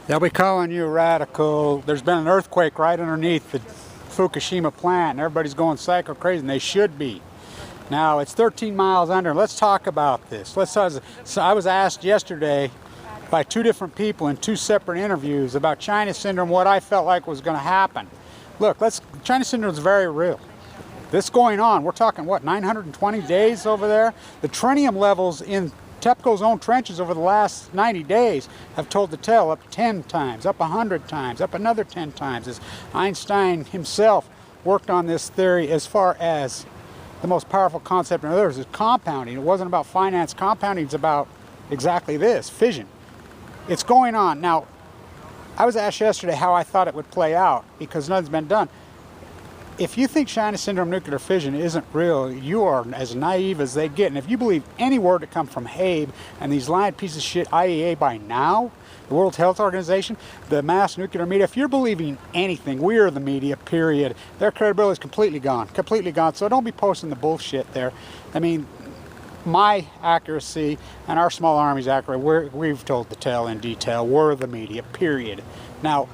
They'll be calling you radical. There's been an earthquake right underneath the Fukushima plant, and everybody's going psycho crazy, and they should be. Now, it's 13 miles under. Let's talk about this. So I was asked yesterday by two different people in two separate interviews about China syndrome, what I felt like was going to happen. Look, China syndrome is very real. This going on, we're talking, what, 920 days over there? The tritium levels in TEPCO's own trenches over the last 90 days have told the tale, up 10 times, up 100 times, up another 10 times. As Einstein himself worked on this theory, as far as the most powerful concept in others is compounding. It wasn't about finance. Compounding is about exactly this, fission. It's going on. Now, I was asked yesterday how I thought it would play out because nothing's been done. If you think China syndrome nuclear fission isn't real, you are as naive as they get. And if you believe any word that comes from Habe and these lying pieces of shit IAEA by now, the World Health Organization, the mass nuclear media, if you're believing anything, we are the media, period. Their credibility is completely gone, completely gone. So don't be posting the bullshit there. I mean, my accuracy and our small army's accuracy, we've told the tale in detail. We're the media, period. Now,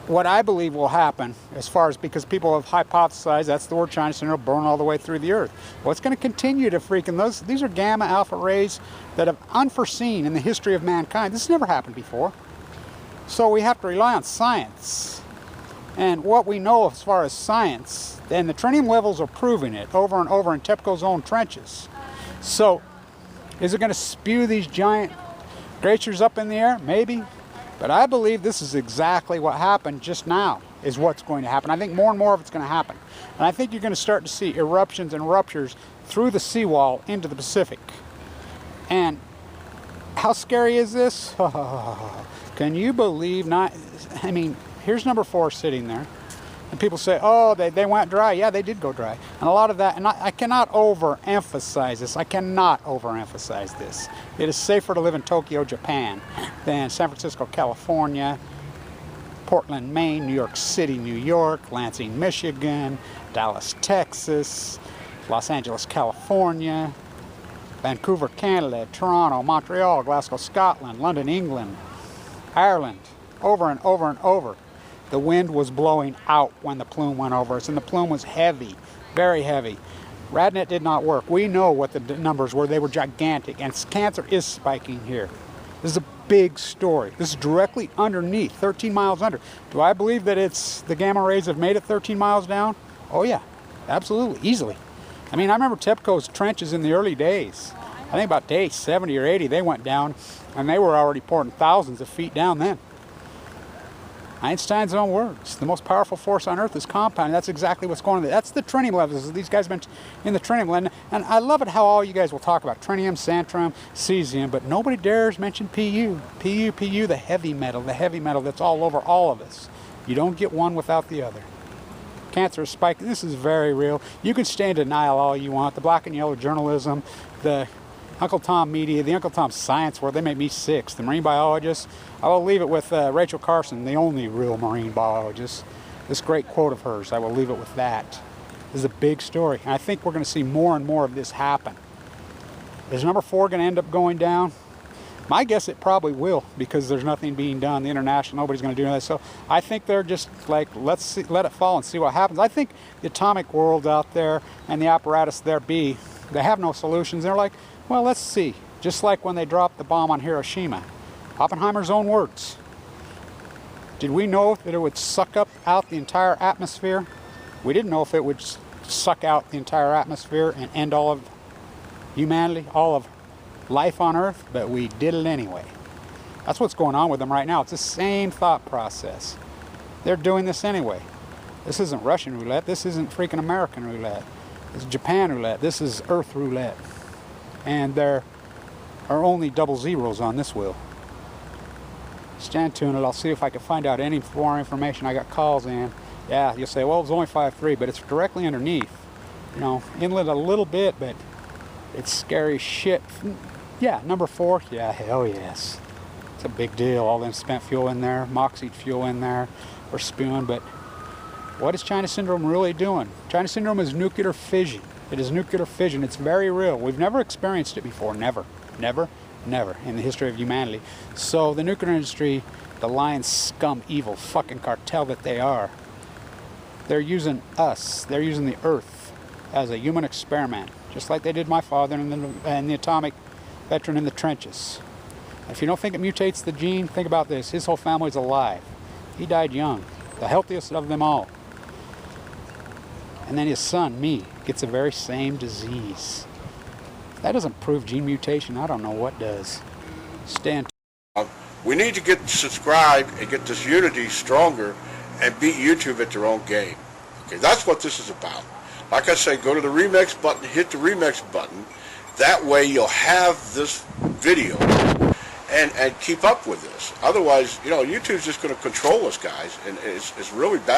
what I believe will happen, as far as, because people have hypothesized, that's the word China syndrome, burn all the way through the earth. Well, it's going to continue to freaking, these are gamma alpha rays that have unforeseen in the history of mankind. This has never happened before. So we have to rely on science. And what we know as far as science, and the tritium levels are proving it over and over in TEPCO's own trenches. So, is it going to spew these giant glaciers up in the air? Maybe. But I believe this is exactly what happened just now, is what's going to happen. I think more and more of it's going to happen. And I think you're going to start to see eruptions and ruptures through the seawall into the Pacific. And how scary is this? Can you believe I mean, here's number 4 sitting there. And people say, oh, they went dry. Yeah, they did go dry. And a lot of that, and I cannot overemphasize this. I cannot overemphasize this. It is safer to live in Tokyo, Japan than San Francisco, California, Portland, Maine, New York City, New York, Lansing, Michigan, Dallas, Texas, Los Angeles, California, Vancouver, Canada, Toronto, Montreal, Glasgow, Scotland, London, England, Ireland, over and over and over. The wind was blowing out when the plume went over us, and the plume was heavy, very heavy. Radnet did not work. We know what the numbers were. They were gigantic, and cancer is spiking here. This is a big story. This is directly underneath, 13 miles under. Do I believe that it's the gamma rays have made it 13 miles down? Oh yeah, absolutely, easily. I mean, I remember TEPCO's trenches in the early days. I think about day 70 or 80, they went down, and they were already pouring thousands of feet down then. Einstein's own words, the most powerful force on Earth is compounding. That's exactly what's going on. That's the tritium levels. These guys have been in the tritium level. And I love it how all you guys will talk about tritium, xantrum, cesium, but nobody dares mention Pu. Pu, the heavy metal that's all over all of us. You don't get one without the other. Cancer is spiking. This is very real. You can stay in denial all you want. The black and yellow journalism, the Uncle Tom media, the Uncle Tom science world, they make me sick. The marine biologists, I will leave it with Rachel Carson, the only real marine biologist. This great quote of hers, I will leave it with that. This is a big story. And I think we're going to see more and more of this happen. Is number 4 going to end up going down? My guess it probably will, because there's nothing being done. The international, nobody's going to do that. So I think they're just like, let it fall and see what happens. I think the atomic world out there and the apparatus there be, they have no solutions. They're like, well, let's see. Just like when they dropped the bomb on Hiroshima. Oppenheimer's own words. Did we know that it would suck out the entire atmosphere? We didn't know if it would suck out the entire atmosphere and end all of humanity, all of life on Earth, but we did it anyway. That's what's going on with them right now. It's the same thought process. They're doing this anyway. This isn't Russian roulette. This isn't freaking American roulette. It's Japan roulette. This is Earth roulette. And there are only double zeros on this wheel. Stand tuned, and I'll see if I can find out any more information. I got calls in. Yeah, you'll say, well, it's only 5.3, but it's directly underneath. You know, inlet a little bit, but it's scary shit. Yeah, number 4, yeah, hell yes. It's a big deal. All them spent fuel in there, moxied fuel in there, or spewing. But what is China syndrome really doing? China syndrome is nuclear fission. It is nuclear fission. It's very real. We've never experienced it before. Never, never, never in the history of humanity. So the nuclear industry The lion scum, evil fucking cartel that they are. They're using us. They're using the Earth as a human experiment, just like they did my father and the atomic veteran in the trenches. If you don't think it mutates the gene, think about this. His whole family's alive. He died young, the healthiest of them all. And then his son, me, gets the very same disease. If that doesn't prove gene mutation, I don't know what does. Stand. We need to get subscribed and get this unity stronger and beat YouTube at their own game. Okay, that's what this is about. Like I say, go to the remix button, hit the remix button. That way you'll have this video and keep up with this. Otherwise, you know, YouTube's just going to control us, guys, and it's really bad.